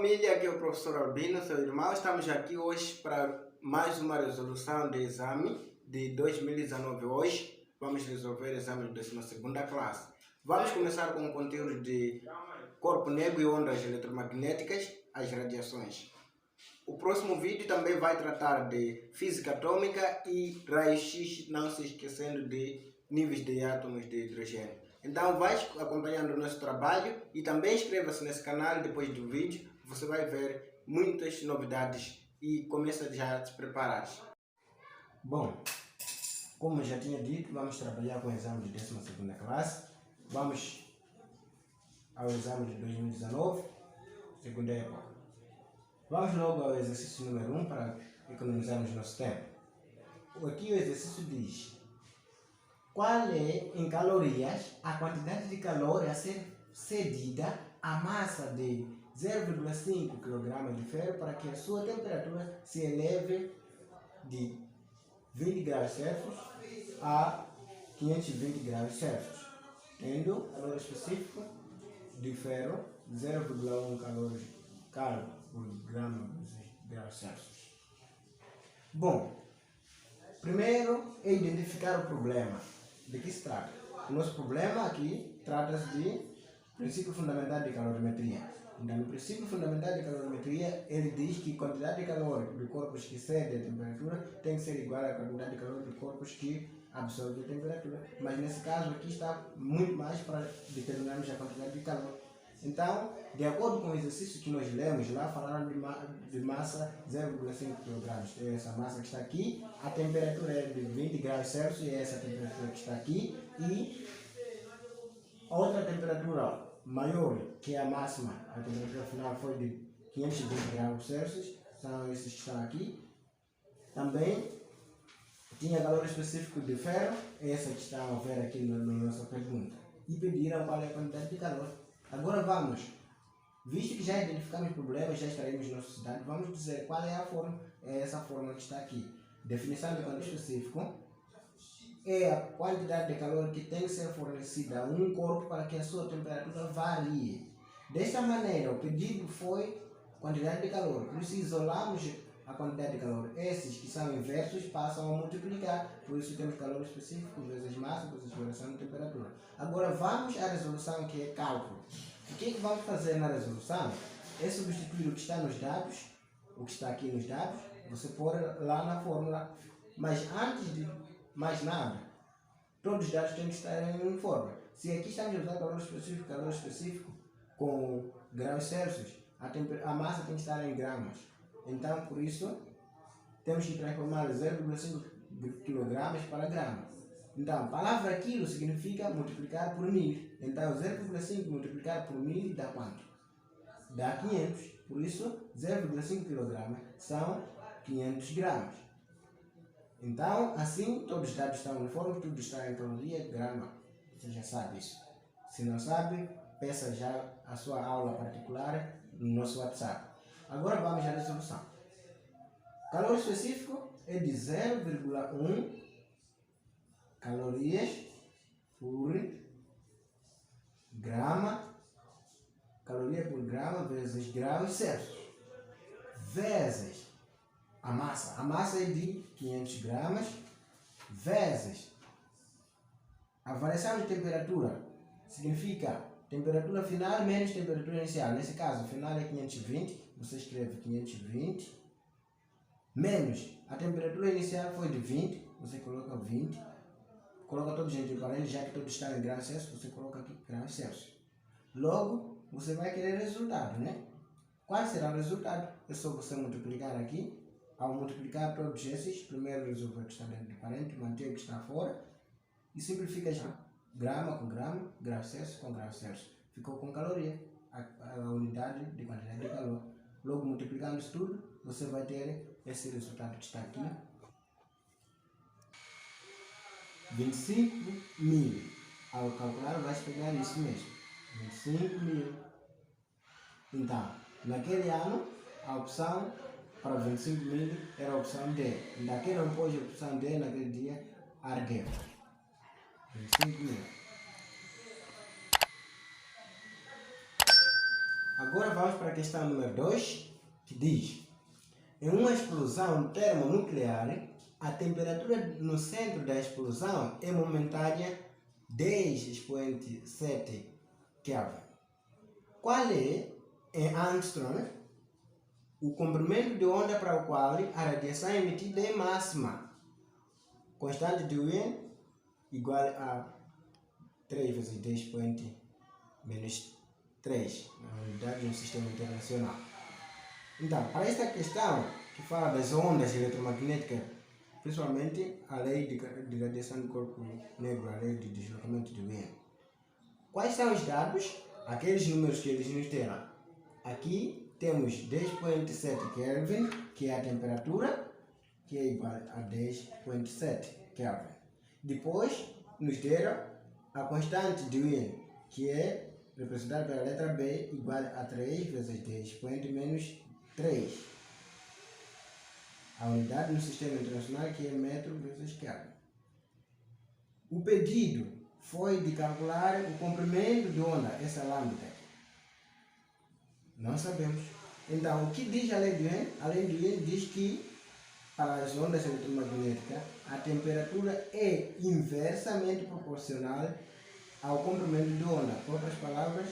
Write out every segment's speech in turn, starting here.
família, aqui é o professor Albino, seu irmão. Estamos aqui hoje para mais uma resolução de exame de 2019. Hoje vamos resolver o exame de 12ª classe. Vamos começar com o conteúdo de corpo negro e ondas eletromagnéticas, as radiações. O próximo vídeo também vai tratar de física atômica e raio-x, não se esquecendo de níveis de átomos de hidrogênio. Então vai acompanhando o nosso trabalho e também inscreva-se nesse canal. Depois do vídeo você vai ver muitas novidades e começa já a se preparar. Bom, como eu já tinha dito, vamos trabalhar com o exame de 12ª classe. Vamos ao exame de 2019, segunda época. Vamos logo ao exercício número 1 para economizarmos nosso tempo. Aqui o exercício diz: qual é, em calorias, a quantidade de calor a ser cedida à massa de 0,5 kg de ferro para que a sua temperatura se eleve de 20 graus Celsius a 520 graus Celsius, tendo calor específico de ferro 0,1 calor por grama de graus Celsius. Bom, primeiro é identificar o problema. De que se trata? O nosso problema aqui trata-se de princípio fundamental de calorimetria. Então, no princípio fundamental de calorimetria, ele diz que a quantidade de calor de corpos que cede a temperatura tem que ser igual à quantidade de calor de corpos que absorve a temperatura. Mas nesse caso aqui está muito mais para determinarmos a quantidade de calor. Então, de acordo com o exercício que nós lemos lá, falaram de massa 0,5 kg. Essa massa que está aqui, a temperatura é de 20 graus Celsius, e essa temperatura que está aqui, e outra temperatura maior, que é a máxima, a temperatura final foi de 520 graus Celsius, são esses que estão aqui. Também tinha calor específico de ferro, essa que estão a ver aqui na nossa pergunta, e pediram qual é a quantidade de calor. Agora vamos, visto que já identificamos problemas, já extraímos nossos dados, vamos dizer qual é a fórmula, é essa fórmula que está aqui. Definição de calor específico é a quantidade de calor que tem que ser fornecida a um corpo para que a sua temperatura varie. Desta maneira, o pedido foi quantidade de calor, por isso isolamos a quantidade de calor. Esses que são inversos passam a multiplicar, por isso temos calor específico vezes massa vezes variação de temperatura. Agora vamos à resolução, que é cálculo. O que vamos fazer na resolução? É substituir o que está nos dados, o que está aqui nos dados, você pôr lá na fórmula, mas antes de mais nada, todos os dados têm que estar em uma fórmula. Se aqui estamos a usar calor específico com graus Celsius, a massa tem que estar em gramas. Então, por isso, temos que transformar 0,5 kg para grama. Então, a palavra quilo significa multiplicar por 1000. Então, 0,5 multiplicado por 1000 dá quanto? Dá 500. Por isso, 0,5 kg são 500 gramas. Então, assim, todos os dados estão uniformes, tudo está em caloria, grama. Você já sabe isso. Se não sabe, peça já a sua aula particular no nosso WhatsApp. Agora vamos à resolução. Calor específico é de 0,1 calorias por grama, caloria por grama vezes graus Celsius, vezes a massa. A massa é de 500 gramas, vezes a variação de temperatura, significa temperatura final menos temperatura inicial. Nesse caso, o final é 520, você escreve 520, menos a temperatura inicial foi de 20, você coloca 20, coloca todos entre parênteses, já que todos estão em graus Celsius, você coloca aqui graus Celsius. Logo, você vai querer resultado, né? Qual será o resultado? É só você multiplicar aqui. Ao multiplicar todos esses, primeiro resolver o que está dentro de parênteses, manter o que está fora, e simplifica já. Grama com grama, graus Celsius com graus Celsius. Ficou com caloria, a unidade de quantidade de calor. Logo, multiplicando isso tudo, você vai ter esse resultado que está aqui. 25.000. Ao calcular, vai pegar isso mesmo. 25.000. Então, naquele ano, a opção para 25.000 era a opção D. Ainda quem não pôs a opção D naquele dia, argueu. 25.000. Agora vamos para a questão número 2, que diz: em uma explosão termonuclear, a temperatura no centro da explosão é momentânea 10 expoente 7 Kelvin. Qual é, em Armstrong, o comprimento de onda para o qual a radiação emitida é máxima? Constante de Wien igual a 3 vezes 10 expoente menos 3, na unidade do sistema internacional. Então, para esta questão, que fala das ondas eletromagnéticas, principalmente a lei de radiação do corpo negro, a lei de deslocamento de Wien. Quais são os dados? Aqueles números que eles nos deram. Aqui temos 10.7 Kelvin, que é a temperatura, que é igual a 10.7 Kelvin. Depois, nos deram a constante de Wien, que é representada pela letra B, igual a 3 vezes 10 menos 3. A unidade no sistema internacional, que é metro vezes Kelvin. O pedido foi de calcular o comprimento de onda, essa lambda. Não sabemos. Então, o que diz a lei de Wien? A lei de Wien diz que para as ondas eletromagnéticas, a temperatura é inversamente proporcional ao comprimento de onda. Por outras palavras,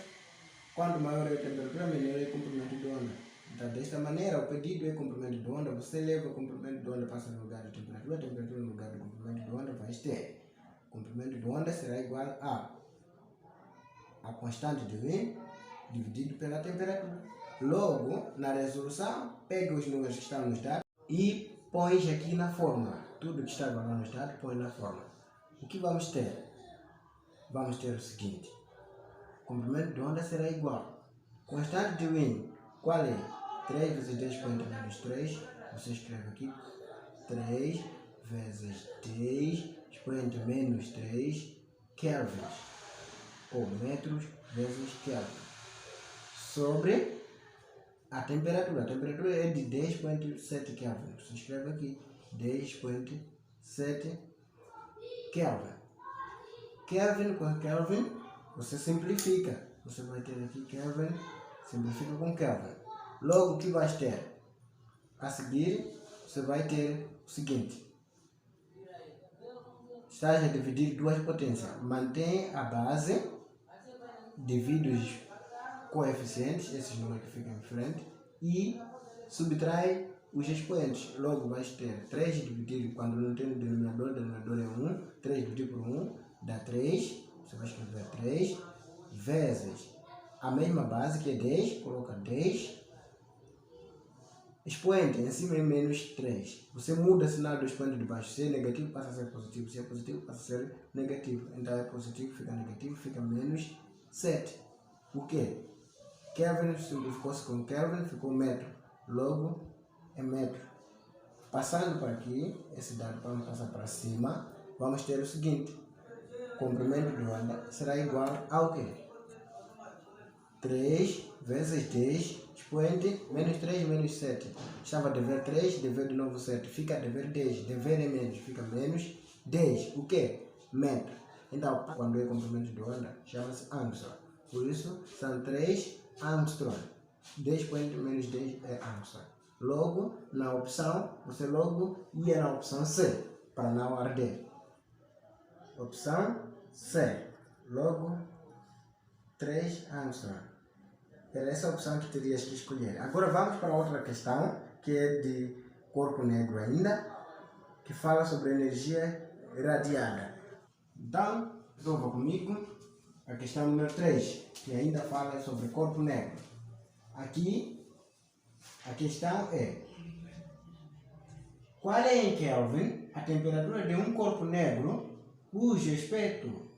quanto maior é a temperatura, menor é o comprimento de onda. Então, desta maneira, o pedido é comprimento de onda, você leva o comprimento de onda, passa no lugar da temperatura, a temperatura no lugar do comprimento de onda, vai ter. O comprimento de onda será igual a constante de Wien dividido pela temperatura. Logo, na resolução, pega os números que estão nos dados e põe aqui na fórmula. Tudo que estava lá nos dados, põe na fórmula. O que vamos ter? Vamos ter o seguinte: o comprimento de onda será igual. Constante de Wien, qual é? 3 vezes 10 menos 3. Você escreve aqui 3 vezes 10 expoente menos 3 kelvins, ou metros vezes Kelvin, sobre a temperatura. A temperatura é de 10.7 Kelvin. Você escreve aqui 10.7 Kelvin. Kelvin com Kelvin, você simplifica. Você vai ter aqui Kelvin, simplifica com Kelvin. Logo, o que vai ter? A seguir, você vai ter o seguinte: estás a dividir duas potências. Mantém a base, divide os coeficientes, esses números que ficam em frente, e subtrai os expoentes. Logo, vais ter 3 dividido, quando não tem o denominador é 1, 3 dividido por 1 dá 3, você vai escrever 3, vezes a mesma base, que é 10, coloca 10, expoente em cima é menos 3. Você muda o sinal do expoente de baixo. Se é negativo, passa a ser positivo. Se é positivo, passa a ser negativo. Então é positivo, fica negativo, fica menos 7. O que? Kelvin simplificou-se com Kelvin, ficou metro. Logo, é metro. Passando para aqui, esse dado vamos passar para cima, vamos ter o seguinte: o comprimento de onda será igual ao quê? 3 vezes 10, expoente menos 3 menos 7. Estava a dever 3, dever de novo 7. Fica a dever 10, dever é menos, fica menos 10. O que? Metro. Então, quando é comprimento de onda, chama-se Armstrong. Por isso, são 3 Armstrong. 10 expoente menos 10 é Armstrong. Logo, na opção, você logo ia na opção C, para não arder. Opção C. Logo, 3 Armstrong. Era essa a opção que terias que escolher. Agora vamos para outra questão, que é de corpo negro ainda, que fala sobre energia radiada. Então, resolva comigo a questão número 3, que ainda fala sobre corpo negro. Aqui, a questão é: qual é em Kelvin a temperatura de um corpo negro cujo espectro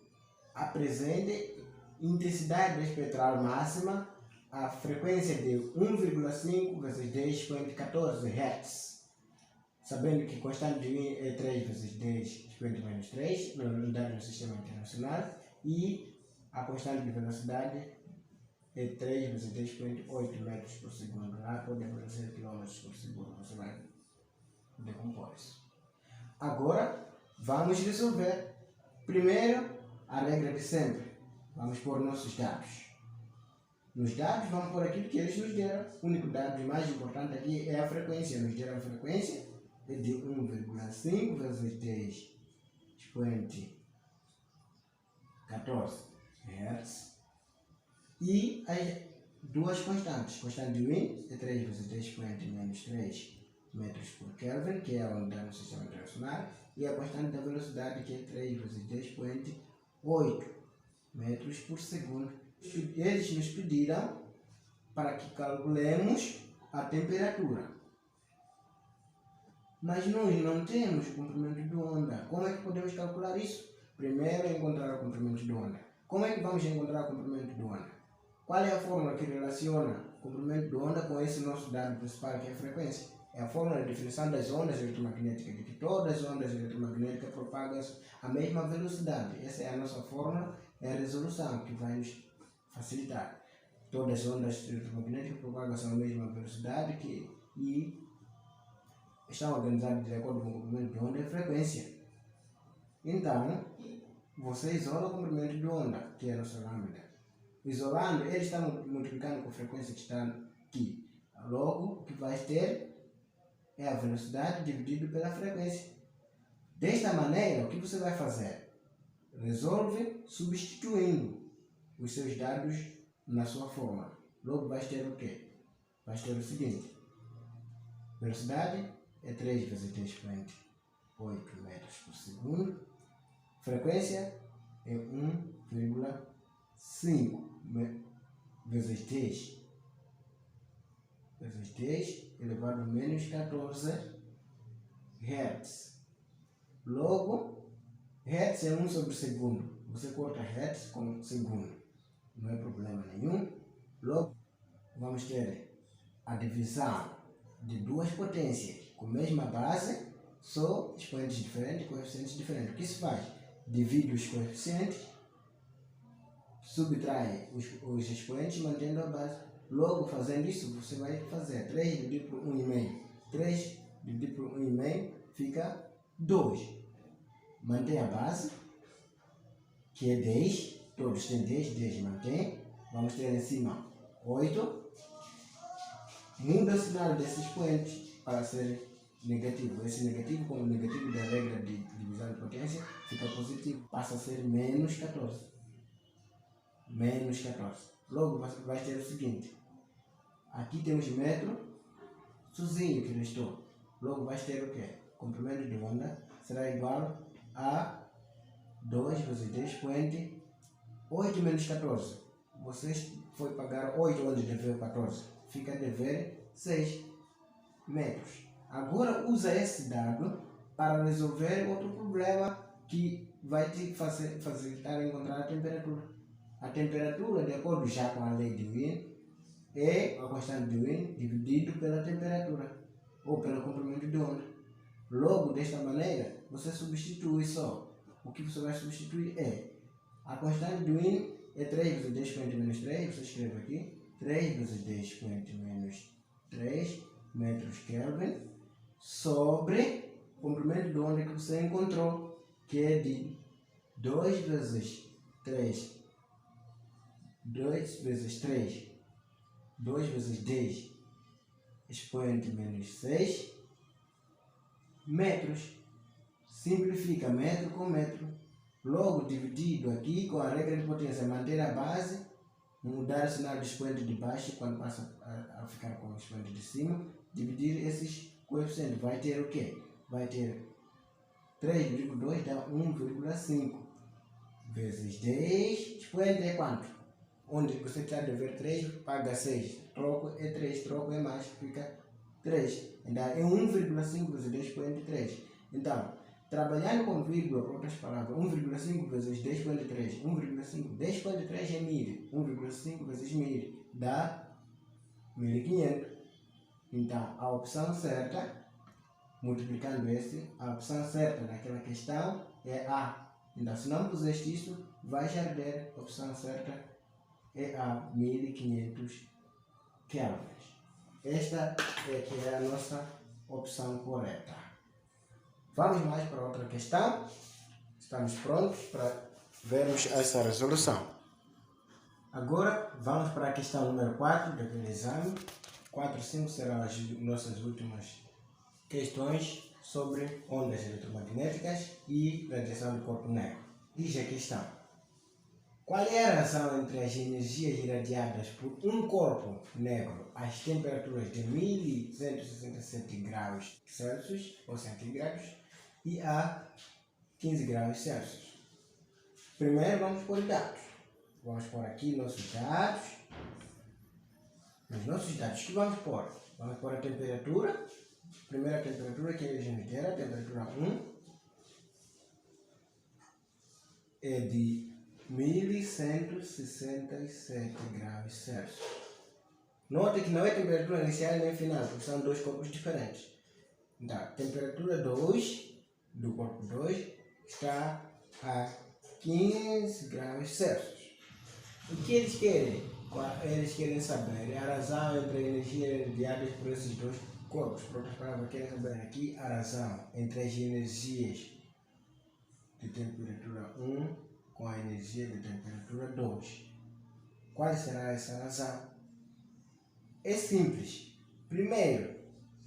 apresente intensidade espectral máxima a frequência de 1,5 vezes 10.14 Hz, sabendo que constante de Wien é 3 vezes 10 menos 3, na unidade do sistema internacional, e a constante de velocidade é 3 vezes 10.8 metros por segundo. Lá pode aparecer quilômetros por segundo, você vai decompor isso. Agora, vamos resolver. Primeiro, a regra de sempre. Vamos pôr nossos dados. Nos dados, vamos por aquilo que eles nos deram. O único dado mais importante aqui é a frequência. Nos deram a frequência é de 1,5 vezes 10 expoente 14 Hz. E as duas constantes. Constante de Wien é 3 vezes 10 expoente menos 3 metros por Kelvin, que é a unidade no sistema internacional. E a constante da velocidade, que é 3 vezes 10 expoente 8 metros por segundo. Eles nos pediram para que calculemos a temperatura. Mas nós não temos o comprimento de onda. Como é que podemos calcular isso? Primeiro, encontrar o comprimento de onda. Como é que vamos encontrar o comprimento de onda? Qual é a fórmula que relaciona o comprimento de onda com esse nosso dado principal, que é a frequência? É a fórmula de definição das ondas eletromagnéticas, de que todas as ondas eletromagnéticas propagam-se à mesma velocidade. Essa é a nossa fórmula, é a resolução que vai nos facilitar. Todas as ondas eletromagnéticas propagam-se à mesma velocidade e estão organizadas de acordo com o comprimento de onda e frequência. Então, você isola o comprimento de onda, que é a nossa lambda. Isolando, ele está multiplicando com a frequência que está aqui. Logo, o que vai ter é a velocidade dividido pela frequência. Desta maneira, o que você vai fazer? Resolve substituindo os seus dados na sua fórmula. Logo, vai ter o quê? Vai ter o seguinte. Velocidade é 3 vezes 10 expoente 8 metros por segundo. Frequência é 1,5 vezes 10 elevado a menos 14 Hz. Logo, Hz é 1 sobre segundo. Você corta Hz com segundo. Não é problema nenhum. Logo, vamos ter a divisão de duas potências com a mesma base, só expoentes diferentes, coeficientes diferentes. O que se faz? Divide os coeficientes, subtrai os expoentes, mantendo a base. Logo, fazendo isso, você vai fazer 3 dividido por 1,5. 3 dividido por 1,5 fica 2. Mantém a base, que é 10. Todos têm 10 mantém. Vamos ter em cima 8. Muda o sinal desse expoente para ser negativo. Esse negativo, como negativo da regra de divisão de potência, fica positivo. Passa a ser menos 14. Menos 14. Logo, vai ter o seguinte. Aqui temos metro sozinho que restou. Logo, vai ter o quê? O comprimento de onda será igual a 2 vezes 10 expoente 8 menos 14. Vocês foi pagar 8 onde deveu 14. Fica a dever 6 metros. Agora usa esse dado para resolver outro problema que vai te facilitar encontrar a temperatura. A temperatura, de acordo já com a lei de Wien, é a constante de Wien dividido pela temperatura ou pelo comprimento de onda. Logo, desta maneira, você substitui só. O que você vai substituir é a constante de Wien é 3 vezes 10 expoente menos 3, você escreve aqui, 3 vezes 10 expoente menos 3 metros Kelvin, sobre o comprimento de onda que você encontrou, que é de 2 vezes 3, 2 vezes 3, 2 vezes 10 expoente menos 6 metros. Simplifica metro com metro. Logo, dividido aqui com a regra de potência, manter a base, mudar o sinal do expoente de baixo quando passa a ficar com o expoente de cima, dividir esses coeficientes. Vai ter o quê? Vai ter 3,2 dá 1,5 vezes 10, expoente é quanto? Onde você está a dever 3, paga 6, troco é 3, troco é mais, fica 3. Então é 1,5 vezes 10 expoente 3. Então, trabalhando com vírgula, por outras palavras, 1,5 vezes 10,3, 1,5, 10,3 é 1000, 1,5 vezes 1000 dá 1500. Então, a opção certa, multiplicando a opção certa naquela questão é A. Então, se não puseste isso, vai perder. A opção certa é A, 1500 kelvins. Esta é que é a nossa opção correta. Vamos mais para outra questão. Estamos prontos para vermos essa resolução. Agora vamos para a questão número 4 daquele exame. 4 e 5 serão as nossas últimas questões sobre ondas eletromagnéticas e radiação do corpo negro. Diz a questão: qual é a razão entre as energias irradiadas por um corpo negro às temperaturas de 1167 graus Celsius ou centígrados e a 15 graus Celsius? Primeiro vamos pôr dados. Vamos pôr aqui nossos dados. Os nossos dados que vamos pôr? Vamos pôr a temperatura. Primeira temperatura que eles nos deram, a temperatura 1 é de 1167 graus Celsius. Note que não é temperatura inicial nem final, porque são dois corpos diferentes. Então, a temperatura 2 do corpo 2 está a 15 graus Celsius. O que eles querem? Eles querem saber a razão entre a energia irradiada por esses dois corpos. Por outras palavras, querem saber aqui a razão entre as energias de temperatura 1 com a energia de temperatura 2. Qual será essa razão? É simples. Primeiro,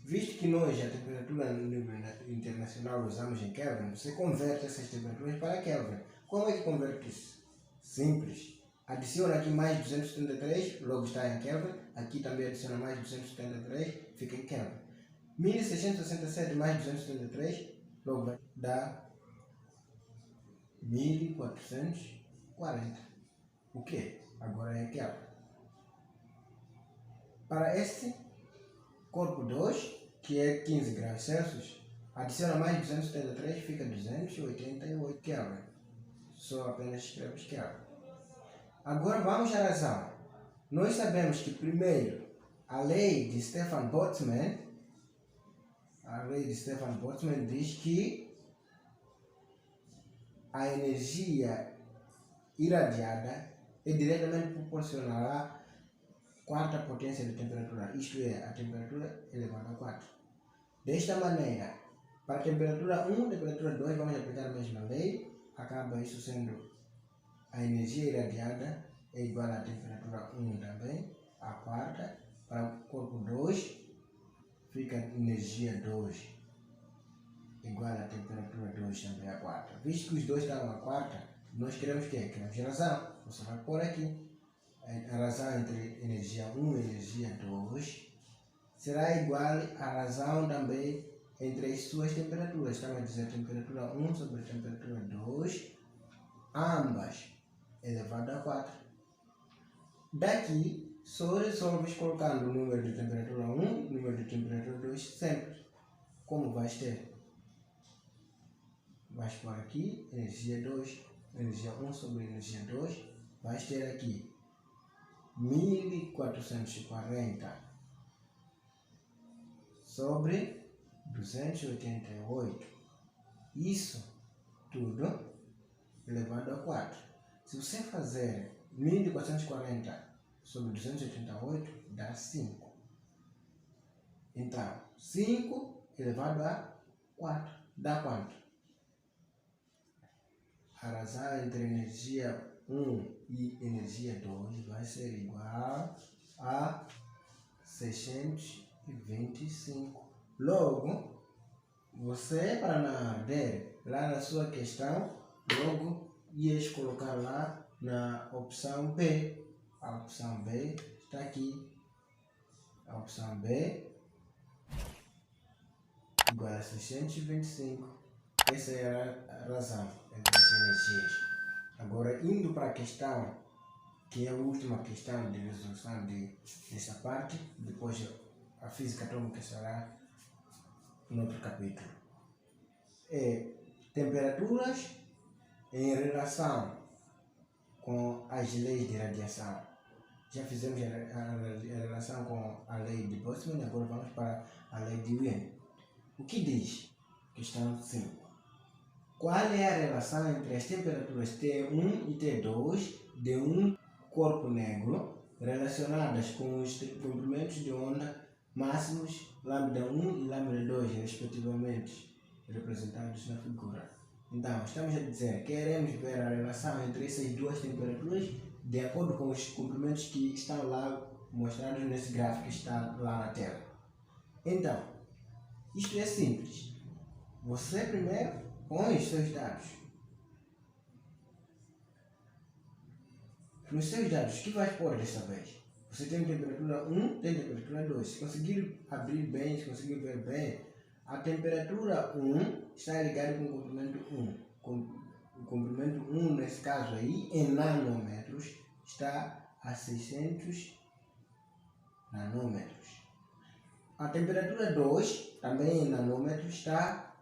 visto que nós a temperatura no nível internacional usamos em Kelvin, você converte essas temperaturas para Kelvin. Como é que converte isso? Simples. Adiciona aqui mais 273, logo está em Kelvin. Aqui também adiciona mais 273, fica em Kelvin. 1667 mais 273, logo vai dar 1440. O que? Agora é Kelvin. Para este corpo 2, que é 15 graus Celsius, adiciona mais 273, fica 288 Kelvin. Só apenas escrevemos Kelvin. Agora vamos à razão. Nós sabemos que, primeiro, a lei de Stefan Boltzmann diz que a energia irradiada é diretamente proporcional à quarta potência de temperatura, isto é, a temperatura elevada a 4. Desta maneira, para a temperatura 1 e temperatura 2, vamos aplicar a mesma lei, acaba isso sendo a energia irradiada é igual à temperatura 1 também, a quarta. Para o corpo 2, fica energia 2 igual à temperatura 2 também a quarta. Visto que os dois estão a quarta, nós queremos o quê? Queremos razão. Você vai pôr aqui a razão entre energia 1 e energia 2 será igual à razão também entre as suas temperaturas. Estamos a dizer temperatura 1 sobre temperatura 2, ambas elevado a 4. Daqui, só resolves colocando o número de temperatura 1 e o número de temperatura 2 sempre. Como vais ter? Vais pôr aqui energia 2, energia 1 sobre energia 2. Vais ter aqui 1440 sobre 288. Isso tudo elevado a 4. Se você fazer 1440 sobre 288, dá 5. Então, 5 elevado a 4 dá quanto? A razão entre energia 1 e energia 2 vai ser igual a 625. Logo, você, para não arder, lá na sua questão, logo ias colocar lá na opção B. A opção B está aqui. A opção B igual a 625. Essa é a razão entre as energias. Agora, indo para a questão, que é a última questão de resolução dessa parte, depois a física atômica será no outro capítulo. É temperaturas em relação com as leis de radiação. Já fizemos a relação com a lei de Boltzmann, agora vamos para a lei de Wien. O que diz? Questão 5. Qual é a relação entre as temperaturas T1 e T2 de um corpo negro relacionadas com os comprimentos de onda máximos λ1 e λ2, respectivamente, representados na figura? Então, estamos a dizer, queremos ver a relação entre essas duas temperaturas de acordo com os comprimentos que estão lá mostrados nesse gráfico que está lá na tela. Então, isto é simples. Você primeiro põe os seus dados. Nos seus dados, o que vai pôr desta vez? Você tem temperatura 1, tem temperatura 2. Se conseguir abrir bem, se conseguir ver bem, a temperatura 1 está ligada com o comprimento 1. O comprimento 1, nesse caso aí, em nanômetros, está a 600 nanômetros. A temperatura 2, também em nanômetros, está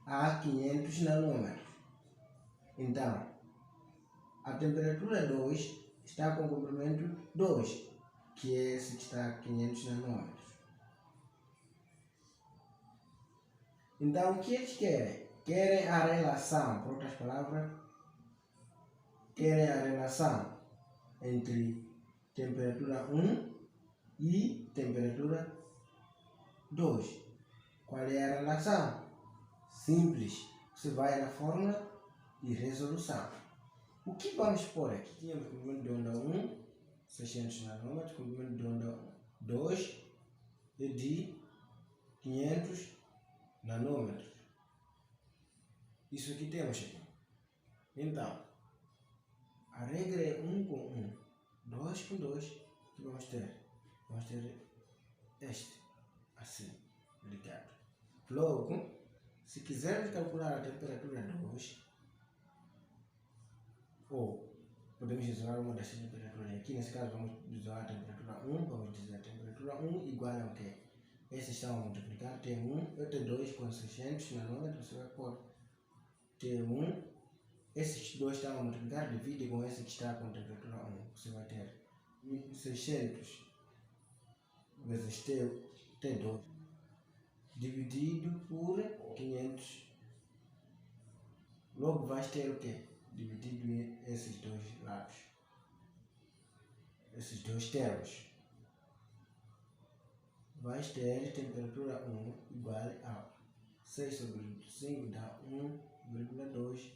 a 500 nanômetros. Então, a temperatura 2 está com o comprimento 2, que é esse que está a 500 nanômetros. Então, o que eles querem? Querem a relação, por outras palavras, querem a relação entre temperatura 1 e temperatura 2. Qual é a relação? Simples. Você vai na fórmula de resolução. O que vamos pôr aqui? Tínhamos comprimento de onda 1, 600 nanômetros, comprimento de onda 2 é de 500 nanômetros. Isso aqui temos aqui. Então, a regra é 1 com 1, 2 com 2. O que vamos ter? Vamos ter este, assim, ligado. Logo, se quisermos calcular a temperatura 2, ou podemos isolar uma das temperaturas aqui, nesse caso vamos isolar a temperatura 1, vamos dizer a temperatura 1 igual a o quê? Esses estão a multiplicar, T1, T2 com 600 nanômetros, você vai pôr T1, esses dois estão a multiplicar, divide com esse que está com temperatura 1, você vai ter 600 vezes T2 dividido por 500, logo vais ter o quê? Dividido esses dois lados, esses dois termos, vais ter temperatura 1 igual a 6 sobre 5 dá 1,2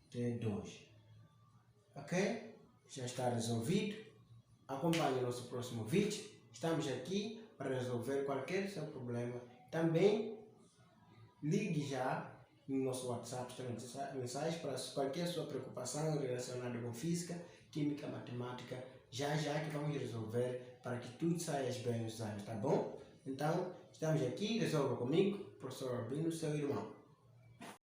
T2. Ok? Já está resolvido. Acompanhe o nosso próximo vídeo. Estamos aqui para resolver qualquer seu problema. Também ligue já no nosso WhatsApp, temos mensagens para qualquer sua preocupação relacionada com física, química, matemática. Já que vamos resolver para que tudo saia bem nos anos, tá bom? Então, estamos aqui, resolva comigo, professor Albino, seu irmão.